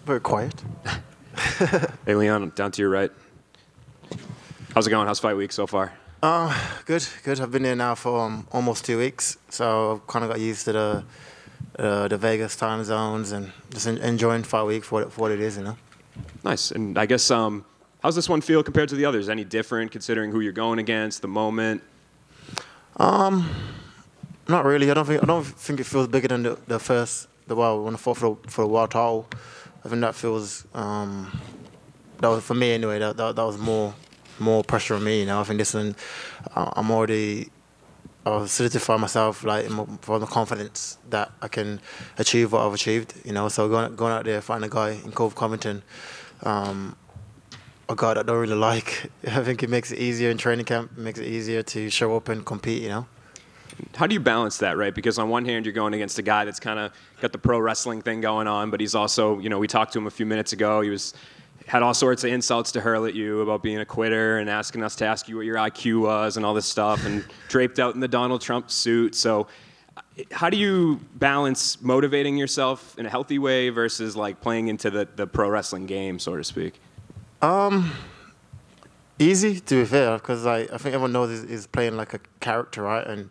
Very quiet. Hey, Leon, down to your right. How's it going? How's fight week so far? Good. I've been here now for almost 2 weeks, so I've kind of got used to the Vegas time zones and just enjoying fight week for what it is, you know. Nice. And I guess, how's this one feel compared to the others? Any different considering who you're going against, the moment? Not really. I don't think it feels bigger than when I fought for the world title. I think that feels that was for me anyway. That was more pressure on me. You know, I think this one, I've solidified myself like for the confidence that I can achieve what I've achieved. You know, so going out there fighting a guy in Colby Covington, a guy that I don't really like. I think it makes it easier in training camp. It makes it easier to show up and compete. You know. How do you balance that, right? Because on one hand, you're going against a guy that's kind of got the pro wrestling thing going on, but he's also, you know, we talked to him a few minutes ago. He had all sorts of insults to hurl at you about being a quitter and asking us to ask you what your IQ was and all this stuff, and draped out in the Donald Trump suit. So how do you balance motivating yourself in a healthy way versus like playing into the pro wrestling game, so to speak? Easy, to be fair, because I think everyone knows he's playing like a character, right? And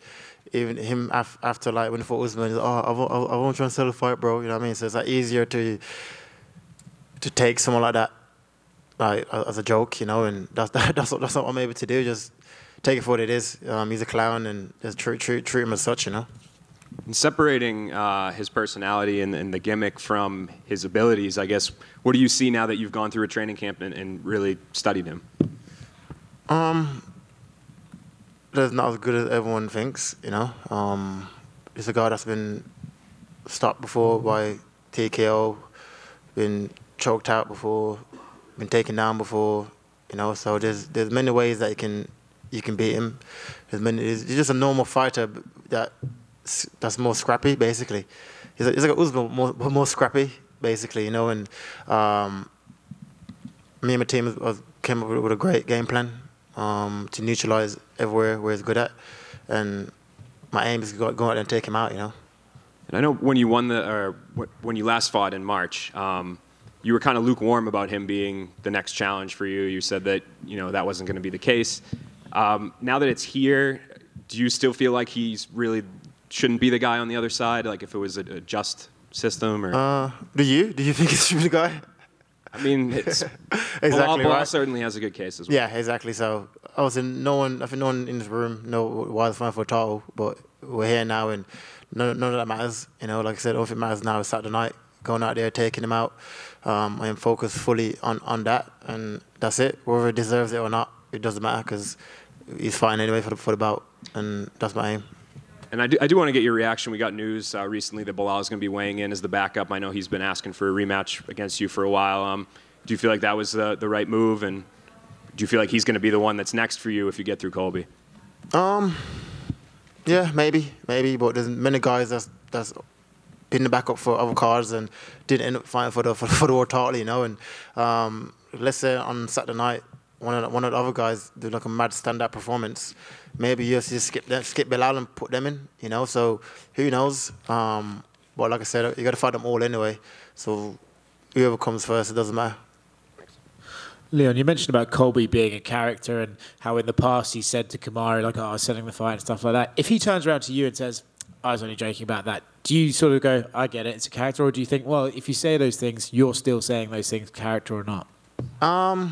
even him after like when he fought Usman, he's like, oh, I won't try and sell a fight, bro. You know what I mean? So it's like easier to take someone like that like as a joke, you know. And that's what I'm able to do. Just take it for what it is. He's a clown, and just treat him as such, you know. And separating his personality and the gimmick from his abilities, I guess, what do you see now that you've gone through a training camp and really studied him? That's not as good as everyone thinks, you know. He's a guy that's been stopped before by TKO, been choked out before, been taken down before, you know. So there's many ways that you can beat him. He's just a normal fighter that's more scrappy, basically. He's like Usman, more scrappy, basically, you know. And me and my team came up with a great game plan to neutralize everywhere where he's good at, and my aim is to go out there and take him out, you know. And I know when you when you last fought in March, you were kind of lukewarm about him being the next challenge for you. You said that, you know, that wasn't going to be the case. Now that it's here, do you still feel like he's really shouldn't be the guy on the other side? Like if it was a just system, or do you think he should be the guy? I mean, it's exactly. Belal right. certainly has a good case as well. Yeah, exactly. So I think no one in this room know why the fight for a title, but we're here now, and none of that matters. You know, like I said, all that matters now is Saturday night, going out there, taking him out. I am focused fully on that, and that's it. Whether he deserves it or not, it doesn't matter, because he's fighting anyway for the bout, and that's my aim. And I do want to get your reaction. We got news recently that Belal is going to be weighing in as the backup. I know he's been asking for a rematch against you for a while. Do you feel like that was the right move? And do you feel like he's going to be the one that's next for you if you get through Colby? Yeah, maybe. But there's many guys that's been the backup for other cards and didn't end up fighting for the world title, you know. And let's say on Saturday night, one of the other guys do like a mad stand-up performance. Maybe UFC just skip Belal and put them in, you know. So who knows? But like I said, you got to fight them all anyway. So whoever comes first, it doesn't matter. Leon, you mentioned about Colby being a character and how in the past he said to Kamaru, like, oh, I was selling the fight and stuff like that. If he turns around to you and says, I was only joking about that, do you sort of go, I get it, it's a character? Or do you think, well, if you say those things, you're still saying those things, character or not? I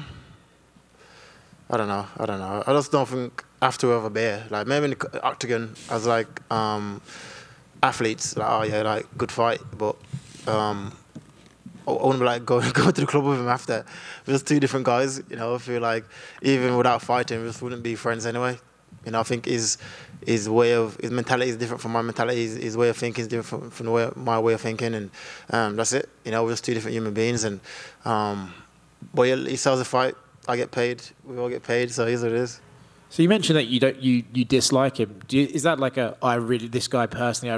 don't know. I just don't think after we have a beer. Like, maybe in the octagon, as like athletes, like, oh yeah, like, good fight, but I wouldn't be like go to the club with him after. We're just two different guys, you know. I feel like even without fighting, we just wouldn't be friends anyway. You know, I think his mentality is different from my mentality. His way of thinking is different from my way of thinking, and that's it. You know, we're just two different human beings. And but he sells a fight. I get paid. We all get paid. So here's what it is. So you mentioned that you dislike him. Is that like this guy personally,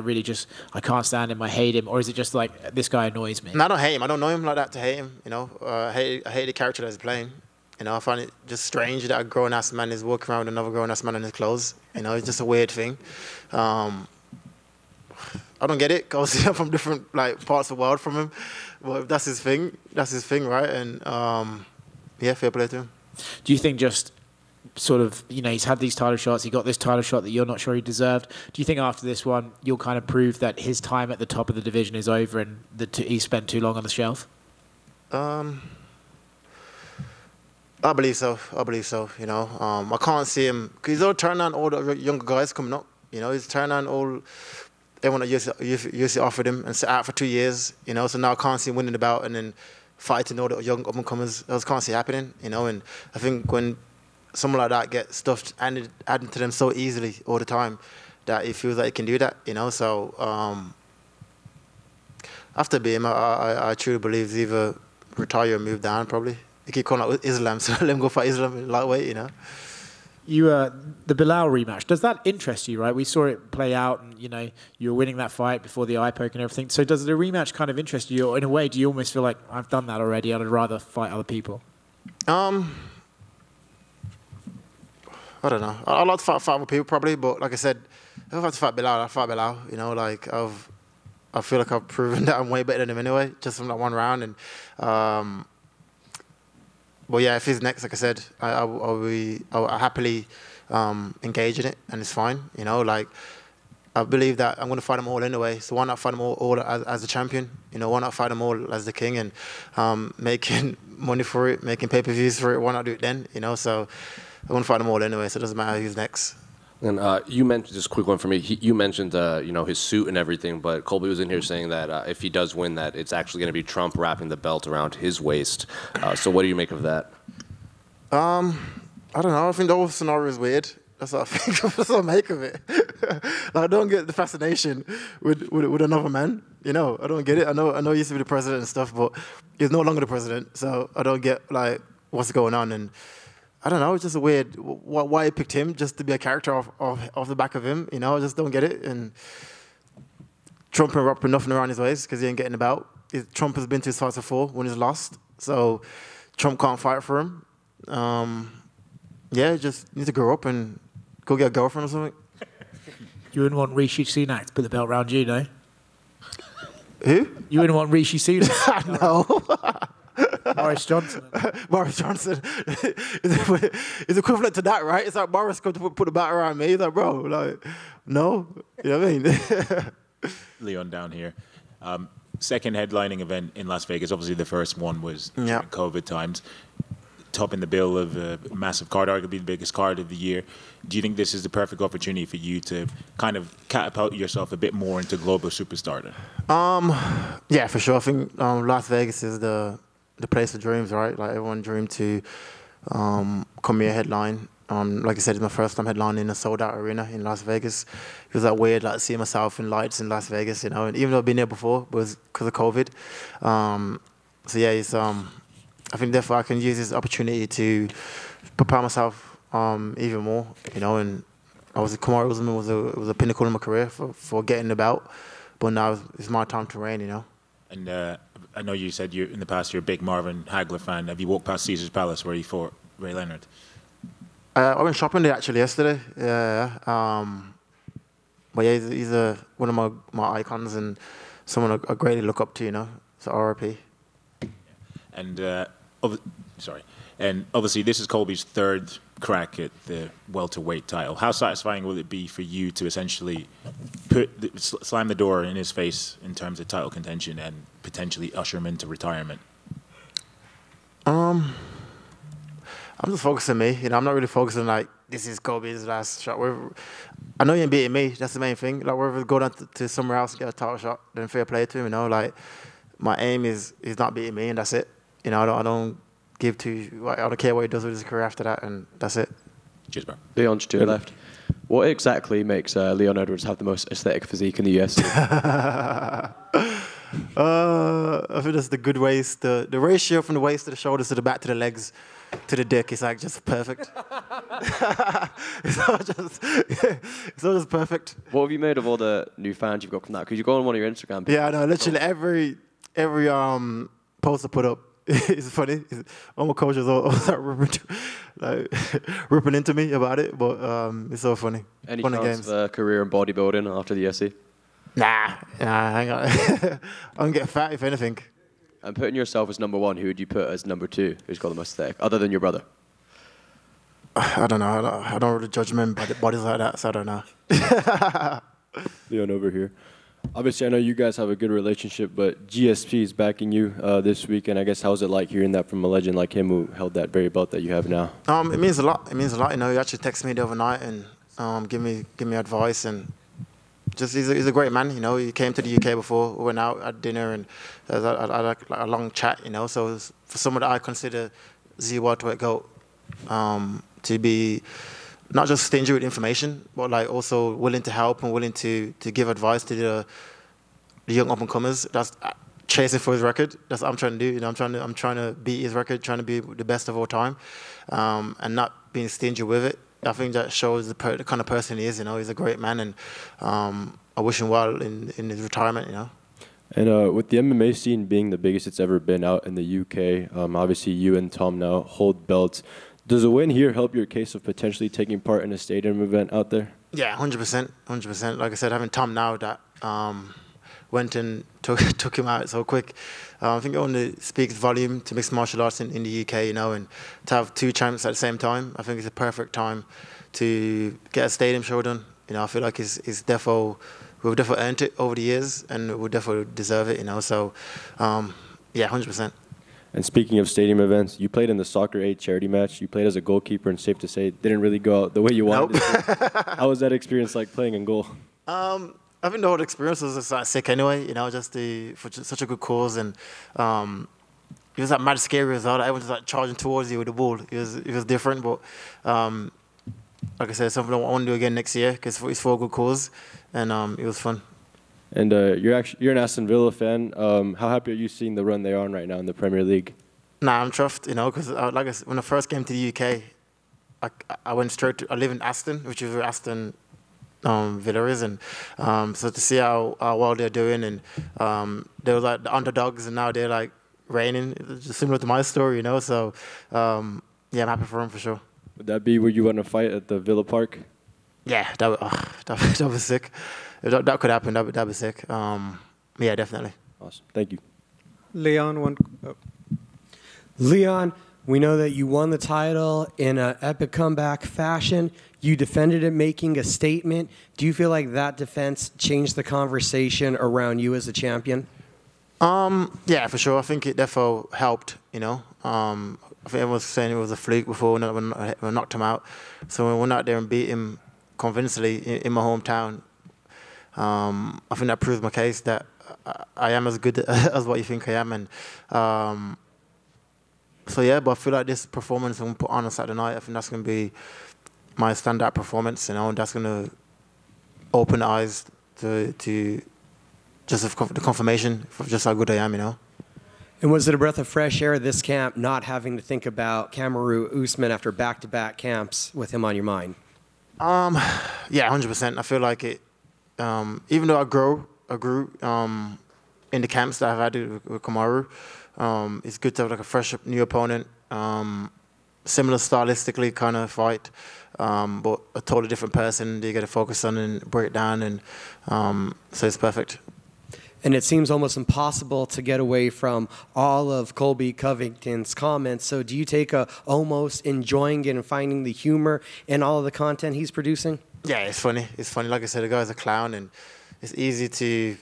I can't stand him, I hate him, or is it just like this guy annoys me? No, I don't hate him. I don't know him like that to hate him. You know, I hate the character that he's playing. You know, I find it just strange that a grown-ass man is walking around with another grown-ass man in his clothes. You know, it's just a weird thing. I don't get it, because I'm from different like parts of the world from him. Well, if that's his thing, right? And yeah, fair play to him. Do you think just sort of, he's had these title shots, he got this title shot that you're not sure he deserved. Do you think after this one, you'll kind of prove that his time at the top of the division is over and that he spent too long on the shelf? I believe so. I can't see him, because he's all turning on all the younger guys coming up. He's turning on all everyone that UFC offered him and sat out for 2 years. So now I can't see him winning the bout and then fighting all the young up-and-comers. I just can't see it happening. And I think when someone like that gets stuff added to them so easily all the time, that he feels like he can do that. So after being him, I truly believe he's either retire or move down. Probably. They keep calling out Islam, so let him go fight Islam in lightweight. You the Belal rematch, does that interest you? Right, we saw it play out, and you were winning that fight before the eye poke and everything. So does the rematch kind of interest you? Or in a way, do you almost feel like I've done that already? I'd rather fight other people. I don't know. I'd like to fight other people probably, but like I said, if I have to fight Belal, I'll fight Belal. I feel like I've proven that I'm way better than him anyway, just from that one round. And but yeah, if he's next, like I said, I'll happily engage in it, and it's fine. I believe that I'm going to fight them all anyway. So why not fight them all as the champion? Why not fight them all as the king and making money for it, making pay-per-views for it? Why not do it then? So I'm going to fight them all anyway. So it doesn't matter who's next. And you mentioned, just a quick one for me, you mentioned his suit and everything, but Colby was in here saying that if he does win that, it's actually going to be Trump wrapping the belt around his waist. So what do you make of that? I don't know. I think the whole scenario is weird. That's what I think. That's what I make of it. I don't get the fascination with another man. I don't get it. I know he used to be the president and stuff, but he's no longer the president, so I don't get what's going on. And I don't know, it's just a weird, why he picked him just to be a character off the back of him, I just don't get it. And Trump ain't wrapping nothing around his waist because he ain't getting about. Trump has been to his fights before when he's lost, so Trump can't fight for him. Yeah, just need to grow up and go get a girlfriend or something. You wouldn't want Rishi Sunak to put the belt around you, no? Who? You wouldn't want Rishi Sunak? No. Boris Johnson. Boris Johnson is equivalent to that, right? It's like Boris going to put the bat around me. He's like, bro, no. You know what I mean? Leon down here. Second headlining event in Las Vegas. Obviously, the first one was during COVID times. Topping the bill of a massive card, arguably the biggest card of the year. Do you think this is the perfect opportunity for you to kind of catapult yourself a bit more into global superstardom? Yeah, for sure. I think Las Vegas is the place of dreams, right? Like everyone dreamed to come here headline. Like I said, it's my first time headlining in a sold-out arena in Las Vegas. It was weird, seeing myself in lights in Las Vegas, And even though I've been there before, it was because of COVID. So yeah, it's I think therefore I can use this opportunity to prepare myself even more, And Kamaru Usman was a pinnacle in my career for getting the belt, but now it's my time to reign, And I know you said in the past you're a big Marvin Hagler fan. Have you walked past Caesar's Palace where he fought Ray Leonard? I went shopping there actually yesterday. Yeah. But yeah, he's one of my icons and someone I greatly look up to, So RIP. And obviously this is Colby's third crack at the welterweight title. How satisfying will it be for you to essentially slam the door in his face in terms of title contention and potentially usher him into retirement? I'm just focused on me. I'm not really focusing this is Colby's last shot. I know he ain't beating me. That's the main thing. Whether we go down to somewhere else and get a title shot, then fair play to him. My aim is he's not beating me, and that's it. I don't give to. I don't care what he does with his career after that, and that's it. Cheers, bro. Leon, to your left. What exactly makes Leon Edwards have the most aesthetic physique in the UFC? I think that's the good waist. The ratio from the waist to the shoulders to the back to the legs to the dick is just perfect. It's not just perfect. What have you made of all the new fans you've got from that? Because you go on one of your Instagram pages. Yeah, I know. Literally every post I put up, it's funny. All my coaches all start ripping into me about it, but it's so funny. Any Fun chance games. of a career in bodybuilding after the UFC? Nah, hang on. I'm gonna get fat if anything. And putting yourself as number one, who would you put as number two? Who's got the most aesthetic, other than your brother? I don't know. I don't really judge men by bodies like that, so I don't know. Leon over here. Obviously, I know you guys have a good relationship, but GSP is backing you this week, and I guess how's it like hearing that from a legend like him who held that very belt that you have now? It means a lot. It means a lot. You know, he actually texted me the other night and give me advice, and just he's a great man. You know, he came to the UK before, we went out at dinner, and had like a long chat. You know, so for someone that I consider the welterweight GOAT, to be not just stingy with information, but like also willing to help and willing to give advice to the young up and comers. That's chasing for his record. That's what I'm trying to do. You know, I'm trying to beat his record, trying to be the best of all time, and not being stingy with it. I think that shows the kind of person he is. You know, he's a great man, and I wish him well in his retirement. You know. And with the MMA scene being the biggest it's ever been out in the UK, obviously you and Tom now hold belts. Does a win here help your case of potentially taking part in a stadium event out there? Yeah, 100%, 100%. Like I said, having Tom now that went and took him out so quick, I think it only speaks volume to mixed martial arts in the UK, you know, and to have two champs at the same time, I think it's a perfect time to get a stadium show done. You know, I feel like we've definitely earned it over the years, and we definitely deserve it, you know. So, yeah, 100%. And speaking of stadium events, you played in the Soccer 8 charity match. You played as a goalkeeper, and safe to say, it didn't really go out the way you wanted it to. How was that experience like playing in goal? I think the whole experience was just like sick anyway, you know, just for such a good cause, and it was like mad scary as well. Everyone was like charging towards you with the ball. It was different, but like I said, something I want to do again next year because it's for a good cause, and it was fun. And you're an Aston Villa fan. How happy are you seeing the run they're on right now in the Premier League? Nah, I'm chuffed, you know, because like I said, when I first came to the UK, I went straight to, I live in Aston, which is where Aston Villa is, and so to see how well they're doing, and they were like the underdogs, and now they're like reigning, just similar to my story, you know. So yeah, I'm happy for them for sure. Would that be where you want to fight at the Villa Park? Yeah, that was sick. If that could happen, that'd be sick. Yeah, definitely. Awesome. Thank you. Leon, we know that you won the title in an epic comeback fashion. You defended it, making a statement. Do you feel like that defense changed the conversation around you as a champion? Yeah, for sure. I think it definitely helped, you know. I think everyone was saying it was a fluke before when we knocked him out. So when we went out there and beat him convincingly in my hometown, I think that proves my case that I am as good as what you think I am. And so yeah, but I feel like this performance I'm going to put on Saturday night, I think that's going to be my standout performance, you know, and that's going to open the eyes to just the confirmation of just how good I am, you know. And was it a breath of fresh air this camp, not having to think about Kamaru Usman after back-to-back camps with him on your mind? Yeah, 100%. I feel like it. Even though I grew in the camps that I've had with Kamaru, it's good to have like a fresh new opponent, similar stylistically kind of fight, but a totally different person that you got to focus on and break down, and so it's perfect. And it seems almost impossible to get away from all of Colby Covington's comments. So do you take almost enjoying it and finding the humor in all of the content he's producing? Yeah, it's funny. It's funny. Like I said, the guy's a clown, and it's easy to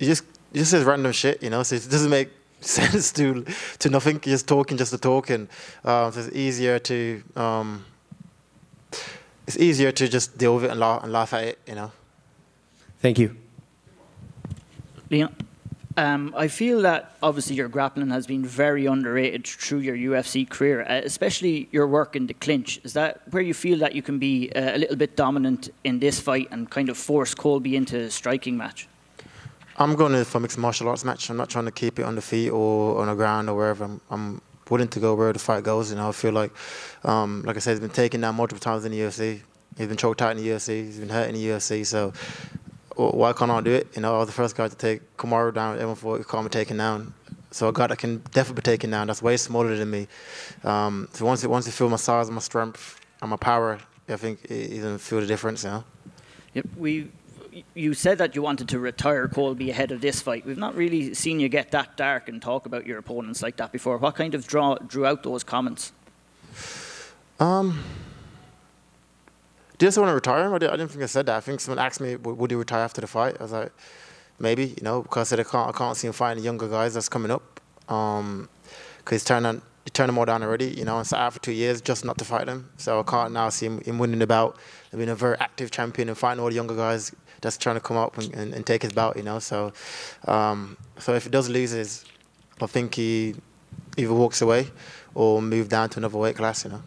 he just says random shit, you know. So it doesn't make sense to nothing. You're just talking just to talk, and so it's easier to just deal with it and laugh at it, you know. Thank you. Leon, I feel that obviously your grappling has been very underrated through your UFC career, especially your work in the clinch. Is that where you feel that you can be a little bit dominant in this fight and kind of force Colby into a striking match? I'm going for a mixed martial arts match. I'm not trying to keep it on the feet or on the ground or wherever. I'm willing to go where the fight goes. You know, I feel like I said, he's been taken down multiple times in the UFC. He's been choked out in the UFC. He's been hurt in the UFC. So why can't I do it? You know, I was the first guy to take Kamaru down. Everyone thought he can't be taken down. So a guy that can definitely be taken down, that's way smaller than me. So once you feel my size and my strength and my power, I think he's going to feel the difference, you know? Yep, you said that you wanted to retire Colby ahead of this fight. We've not really seen you get that dark and talk about your opponents like that before. What kind of drew out those comments? Do you just want to retire him? I didn't think I said that. I think someone asked me, would he retire after the fight? I was like, maybe, you know, because I said I can't see him fighting the younger guys that's coming up. Because he turned them all down already, you know, and sat out for 2 years just not to fight them. So I can't now see him winning the bout and being a very active champion and fighting all the younger guys that's trying to come up and take his bout, you know. So, so if he does lose, I think he either walks away or move down to another weight class, you know.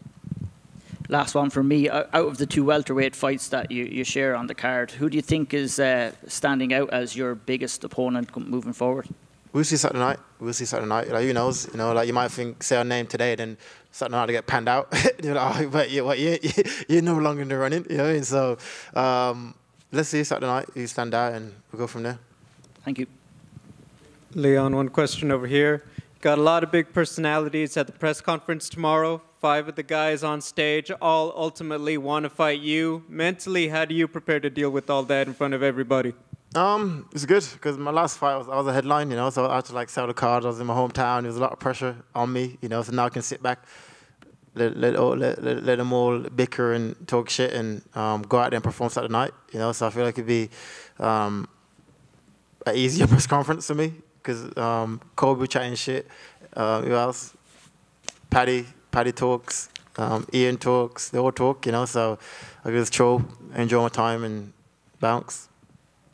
Last one for me. Out of the 2 welterweight fights that you share on the card, who do you think is standing out as your biggest opponent moving forward? We'll see Saturday night. We'll see Saturday night. Like, who knows? You know, like you might say a name today, then Saturday night to get panned out. You're like, oh, but you're no longer in the running. You know, and so let's see Saturday night. You stand out, and we'll go from there. Thank you. Leon, one question over here. Got a lot of big personalities at the press conference tomorrow. 5 of the guys on stage all ultimately want to fight you. Mentally, how do you prepare to deal with all that in front of everybody? It's good because my last fight I was a headline, you know, so I had to like sell the card. I was in my hometown. There was a lot of pressure on me, you know. So now I can sit back, let them all bicker and talk shit and go out there and perform Saturday night, you know. So I feel like it'd be an easier press conference for me because Colby chatting shit. Who else? Paddy talks. Ian talks. They all talk, you know. So I just chill, enjoy my time, and bounce.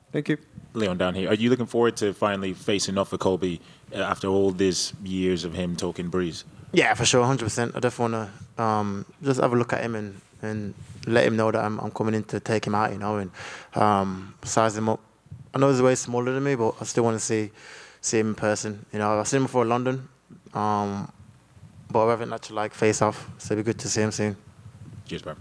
Thank you. Leon down here. Are you looking forward to finally facing off with Colby after all these years of him talking breeze? Yeah, for sure, 100%. I definitely want to just have a look at him and let him know that I'm coming in to take him out, you know, and size him up. I know he's way smaller than me, but I still want to see him in person. You know, I've seen him before in London, but I haven't actually like face off, so it'd be good to see him soon. Cheers, bro.